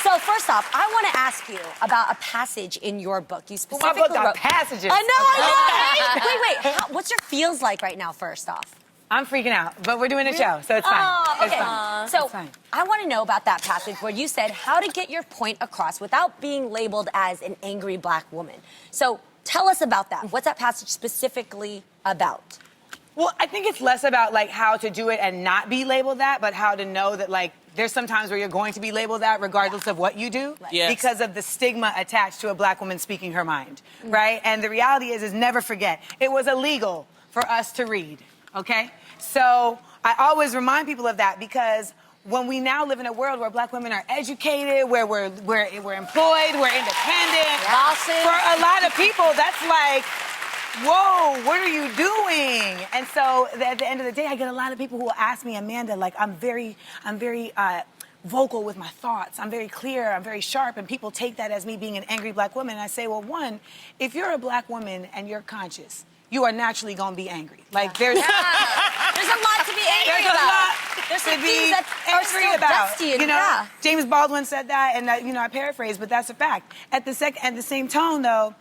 So first off, I want to ask you about a passage in your book. You specifically My book got wrote passages. I know. Wait. What's your feels like right now? First off. I'm freaking out, but we're doing a show, so it's fine. Oh, okay. It's fine. So It's fine. I want to know about that passage where you said how to get your point across without being labeled as an angry black woman. So tell us about that. What's that passage specifically about? Well, I think it's less about like how to do it and not be labeled that, but how to know that like there's some times where you're going to be labeled that regardless of what you do Yes. because of the stigma attached to a black woman speaking her mind, right? And the reality is never forget, it was illegal for us to read, okay? So I always remind people of that because when we now live in a world where black women are educated, where we're employed, we're independent, for a lot of people, that's like, whoa, what are you doing? And so at the end of the day, I get a lot of people who will ask me, Amanda, like I'm very vocal with my thoughts. I'm very clear, I'm very sharp, and people take that as me being an angry black woman. And I say, well, one, if you're a black woman and you're conscious, you are naturally gonna be angry. Like there's There's a lot to be angry there's a about. lot There's to some be things that are angry still about. dusty and You know, yeah. James Baldwin said that, and I paraphrase, but that's a fact. At the same tone, though,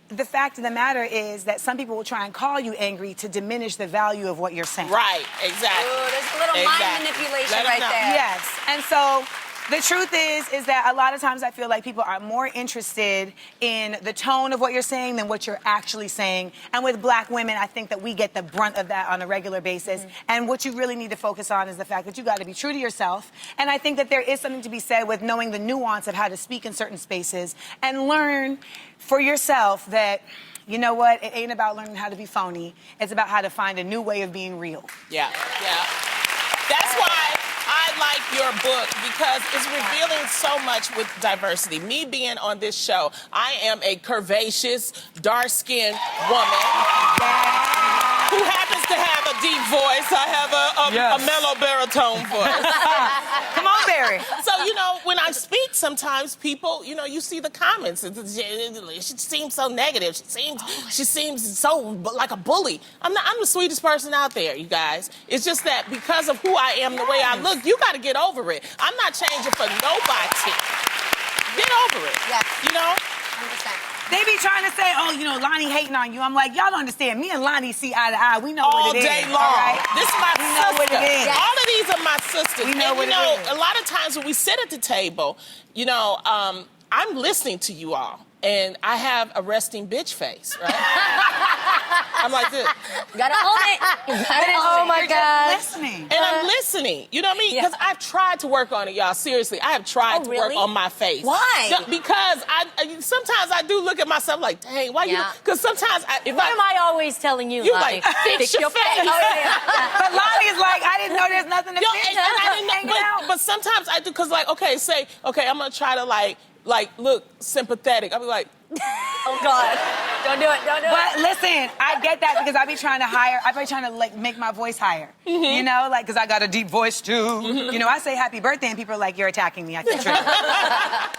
the fact of the matter is that some people will try and call you angry to diminish the value of what you're saying. Right, exactly. Ooh, there's a little mind manipulation Let 'em right know. there. Yes, and so the truth is that a lot of times I feel like people are more interested in the tone of what you're saying than what you're actually saying. And with black women, I think that we get the brunt of that on a regular basis. Mm-hmm. And what you really need to focus on is the fact that you got to be true to yourself. And I think that there is something to be said with knowing the nuance of how to speak in certain spaces and learn for yourself that, you know what, it ain't about learning how to be phony. It's about how to find a new way of being real. Yeah. That's why I like your book because it's revealing so much with diversity. Me being on this show, I am a curvaceous, dark-skinned woman who happens to have a deep voice. I have a mellow baritone voice. Come on, Barry. So, when I speak, sometimes people, you see the comments. She seems so negative. She seems so like a bully. I'm the sweetest person out there, you guys. It's just that because of who I am, the way I look, you got to get over it. I'm not changing for nobody. Get over it. Yes. 100%. They be trying to say, oh, Lonnie hating on you. I'm like, y'all don't understand. Me and Lonnie see eye to eye. We know All what it is. day long. All right? This is my We sister. know what it is. Yes. All of these are my sisters. We know and what it is. a lot of times when we sit at the table, I'm listening to you all. And I have a resting bitch face, right? I'm like this. You gotta own it. You gotta Oh own my it. God. Listening. And I'm listening. You know what I mean? Yeah. Because I've tried to work on it, y'all. Seriously, I have tried to really? work on my face. Why? Yeah, because sometimes I do look at myself like, dang, why you? Yeah. Because sometimes What am I always telling you, You Lonnie? like, fix your face. Oh, yeah. But Lonnie's like, I didn't know there's nothing to Yo, fix. and I didn't Hanging know, out. but sometimes I do, because I'm going to try to like look sympathetic. I'll be like, Oh God. Don't do it. Don't do it. But listen, I get that because I be trying to make my voice higher. Because I got a deep voice too. I say happy birthday and people are like, you're attacking me. I can't.